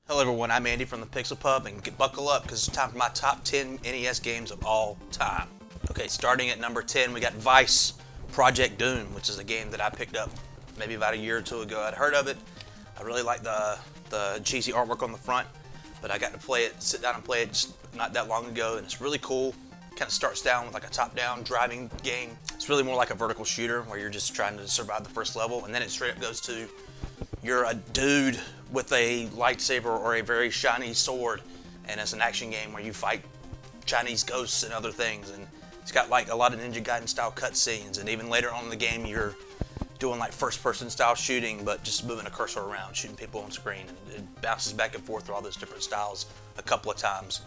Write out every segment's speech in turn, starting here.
Hello everyone, I'm Andy from the Pixel Pub, and buckle up because it's time for my top 10 NES games of all time. Okay, starting at number 10, we got Vice Project Doom, which is a game that I picked up maybe about a year or two ago. I'd heard of it. I really like the cheesy artwork on the front, but I got to play it, sit down and play it just not that long ago, and it's really cool. Kind of starts down with like a top-down driving game. It's really more like a vertical shooter where you're just trying to survive the first level, and then it straight up goes to you're a dude with a lightsaber or a very shiny sword, and it's an action game where you fight Chinese ghosts and other things, and it's got like a lot of Ninja Gaiden style cutscenes, and even later on in the game you're doing like first person style shooting, but just moving a cursor around, shooting people on screen, and it bounces back and forth through all those different styles a couple of times.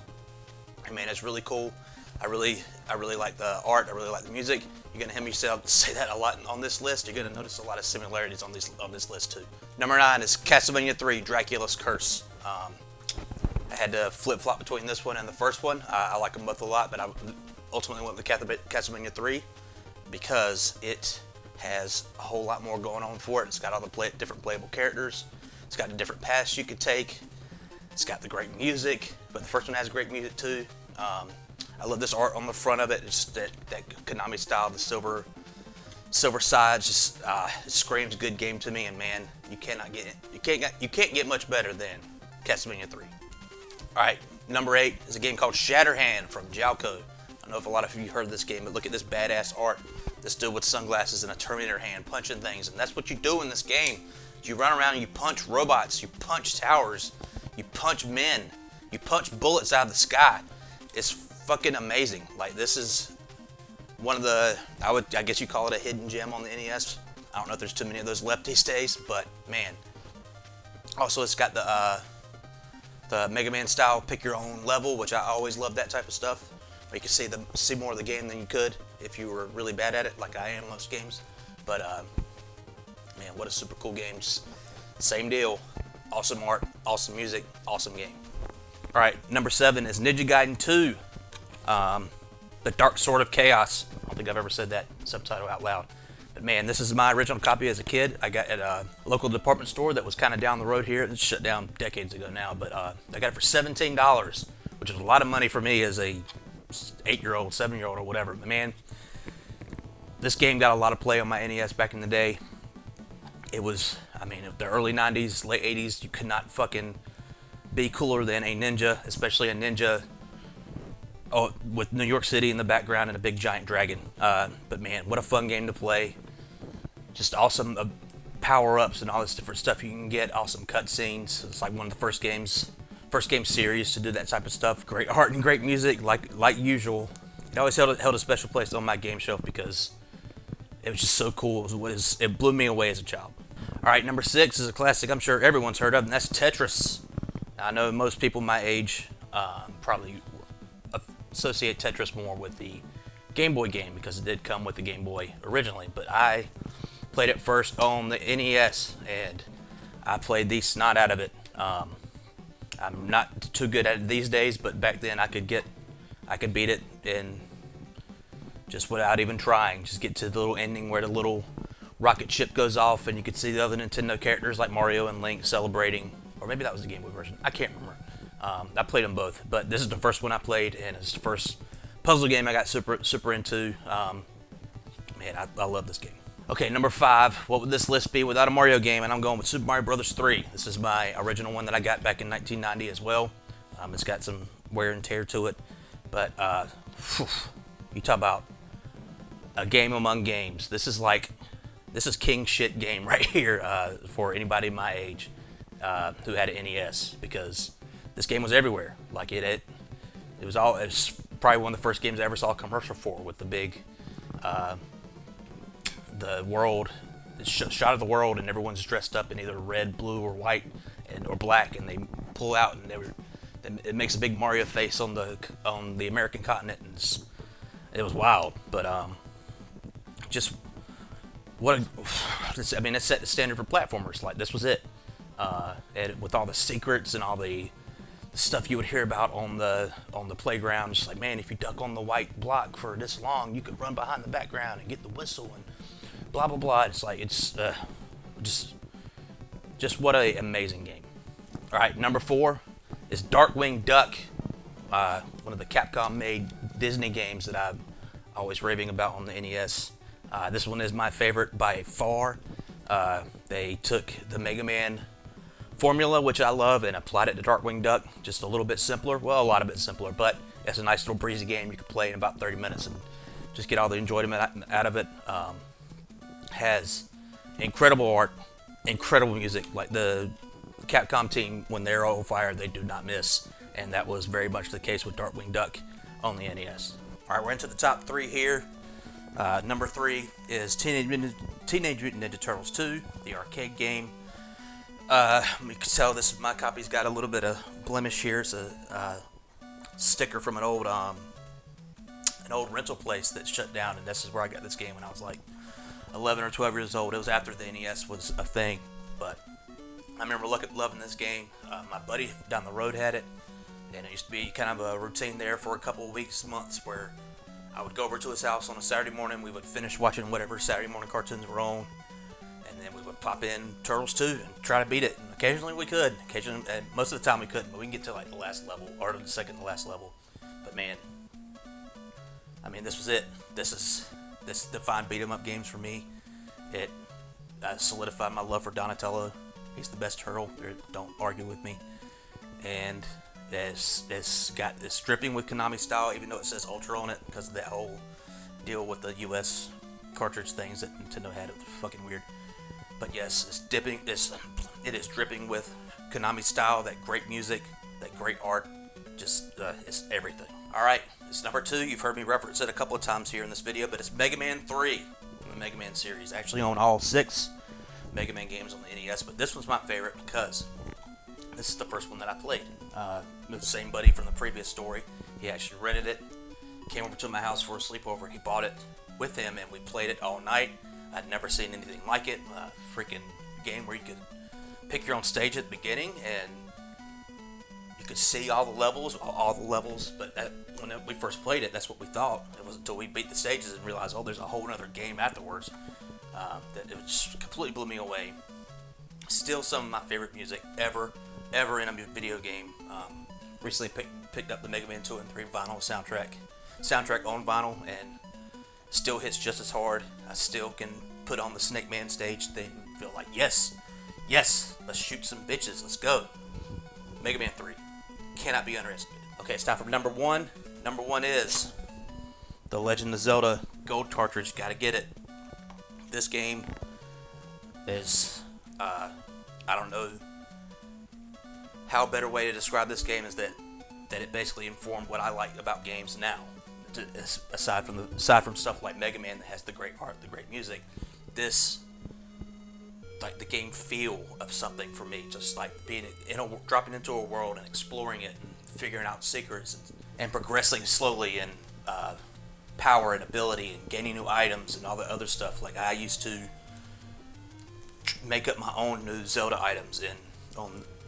I mean, it's really cool. I really like the art. I really like the music. You're gonna hear me say that a lot on this list. You're gonna notice a lot of similarities on this list too. Number 9 is Castlevania 3: Dracula's Curse. I had to flip-flop between this one and the first one. I like them both a lot, but I ultimately went with Castlevania 3 because it has a whole lot more going on for it. It's got all the different playable characters. It's got different paths you could take. It's got the great music, but the first one has great music too. I love this art on the front of it. It's just that Konami style, the silver sides. Just it screams good game to me. And man, you can't get much better than Castlevania 3. All right, number 8 is a game called Shatter Hand from Jalco. I don't know if a lot of you heard of this game, but look at this badass art. This dude with sunglasses and a Terminator hand punching things, and that's what you do in this game. You run around and you punch robots, you punch towers, you punch men, you punch bullets out of the sky. It's fucking amazing. Like, this is one of the, I guess you call it a hidden gem on the NES. I don't know if there's too many of those left these days, but man. Also, it's got the Mega Man style pick your own level, which I always love that type of stuff. Where you can see more of the game than you could if you were really bad at it, like I am in most games. But man, what a super cool game. Just same deal. Awesome art, awesome music, awesome game. All right, number 7 is Ninja Gaiden 2. The Dark Sword of Chaos. I don't think I've ever said that subtitle out loud. But man, this is my original copy as a kid. I got at a local department store that was kind of down the road here. It's shut down decades ago now, but I got it for $17, which is a lot of money for me as a 8-year-old, 7-year-old, or whatever. But man, this game got a lot of play on my NES back in the day. It was, I mean, the early 90s, late 80s, you could not fucking be cooler than a ninja, especially a ninja with New York City in the background and a big giant dragon. But man, what a fun game to play. Just awesome power-ups and all this different stuff you can get. Awesome cutscenes. It's like one of the first game series to do that type of stuff. Great art and great music, like usual. It always held a special place on my game shelf because it was just so cool. It blew me away as a child. All right, number 6 is a classic I'm sure everyone's heard of, and that's Tetris. I know most people my age probably associate Tetris more with the Game Boy game because it did come with the Game Boy originally, but I played it first on the NES, and I played the snot out of it. I'm not too good at it these days, but back then I could beat it in just without even trying. Just get to the little ending where the little rocket ship goes off, and you could see the other Nintendo characters like Mario and Link celebrating. Or maybe that was the Game Boy version. I can't remember. I played them both, but this is the first one I played, and it's the first puzzle game I got super into. Man, I love this game. Okay, number 5. What would this list be without a Mario game? And I'm going with Super Mario Bros. 3. This is my original one that I got back in 1990 as well. It's got some wear and tear to it, but you talk about a game among games. This is king shit game right here for anybody my age. Who had an NES, because this game was everywhere. Like it was probably one of the first games I ever saw a commercial for, with the big the world shot of the world, and everyone's dressed up in either red, blue, or white or black, and they pull out, and it makes a big Mario face on the American continent, and it was wild. But just I mean, it set the standard for platformers. Like, this was it. And with all the secrets and all the stuff you would hear about on the playground, just like, man, if you duck on the white block for this long, you could run behind the background and get the whistle and blah blah blah. It's like, it's just what a amazing game. All right, number 4 is Darkwing Duck, one of the Capcom-made Disney games that I'm always raving about on the NES. This one is my favorite by far. They took the Mega Man formula, which I love, and applied it to Darkwing Duck, just a little bit simpler. Well, a lot of it simpler, but it's a nice little breezy game you can play in about 30 minutes and just get all the enjoyment out of it. Has incredible art, incredible music. Like the Capcom team, when they're on fire, they do not miss, and that was very much the case with Darkwing Duck on the NES. All right, we're into the top 3 here. Number 3 is Teenage Mutant Ninja Turtles 2, the arcade game. You can tell my copy's got a little bit of blemish here. It's a sticker from an old rental place that shut down, and this is where I got this game when I was like 11 or 12 years old. It was after the NES was a thing, but I remember loving this game. My buddy down the road had it, and it used to be kind of a routine there for a couple of weeks, months, where I would go over to his house on a Saturday morning. We would finish watching whatever Saturday morning cartoons were on, and then we would pop in Turtles 2 and try to beat it. And occasionally we could. And most of the time we couldn't, but we can get to like the last level, or the second to last level. But man, I mean, this was it. This defined beat 'em up games for me. It solidified my love for Donatello. He's the best turtle. Don't argue with me. And it's got this dripping with Konami style, even though it says Ultra on it, because of that whole deal with the US cartridge things that Nintendo had. It was fucking weird. But yes, it is dripping with Konami style, that great music, that great art. Just it's everything. All right, it's number 2. You've heard me reference it a couple of times here in this video, but it's Mega Man 3 from the Mega Man series. I actually own all 6 Mega Man games on the NES, but this one's my favorite because this is the first one that I played. The same buddy from the previous story. He actually rented it, came over to my house for a sleepover. He bought it with him, and we played it all night. I'd never seen anything like it. A freaking game where you could pick your own stage at the beginning, and you could see all the levels. But when we first played it, that's what we thought. It wasn't until we beat the stages and realized, oh, there's a whole other game afterwards. That it just completely blew me away. Still some of my favorite music ever in a video game. Recently picked up the Mega Man 2 and 3 vinyl soundtrack on vinyl, and still hits just as hard. I still can put on the Snake Man stage thing and feel like, yes, let's shoot some bitches, let's go. Mega Man 3, cannot be underestimated. Okay, it's time for number 1. Number 1 is The Legend of Zelda Gold Cartridge. Gotta get it. This game is, I don't know how better way to describe this game is that it basically informed what I like about games now. Aside from stuff like Mega Man that has the great art, the great music, this, like the game feel of something for me, just like dropping into a world and exploring it and figuring out secrets and progressing slowly in power and ability and gaining new items and all the other stuff. Like I used to make up my own new Zelda items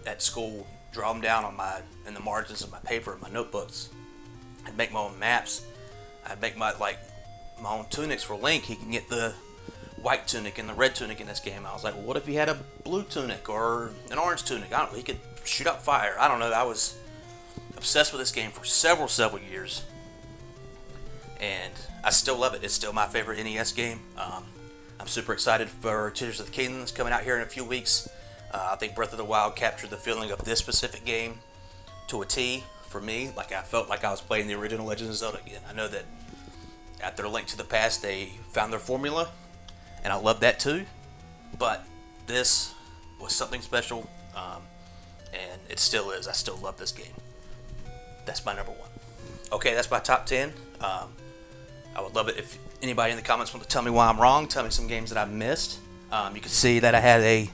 at school, draw them down in the margins of my paper and my notebooks. I'd make my own maps. I'd make my own tunics for Link. He can get the white tunic and the red tunic in this game. I was like, well, what if he had a blue tunic or an orange tunic? I don't know. He could shoot out fire. I don't know. I was obsessed with this game for several years, and I still love it. It's still my favorite NES game. I'm super excited for Tears of the Kingdom that's coming out here in a few weeks. I think Breath of the Wild captured the feeling of this specific game to a T for me. Like I felt like I was playing the original Legend of Zelda again. I know that after A Link to the Past, they found their formula, and I love that too. But this was something special, and it still is. I still love this game. That's my number 1. Okay, that's my top 10. I would love it if anybody in the comments want to tell me why I'm wrong. Tell me some games that I've missed. You can see that I had a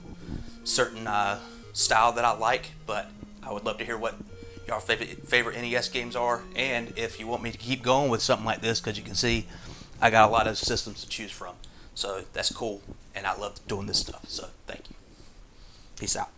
certain style that I like, but I would love to hear what your favorite NES games are, and if you want me to keep going with something like this, because you can see I got a lot of systems to choose from. So that's cool, and I love doing this stuff. So thank you. Peace out.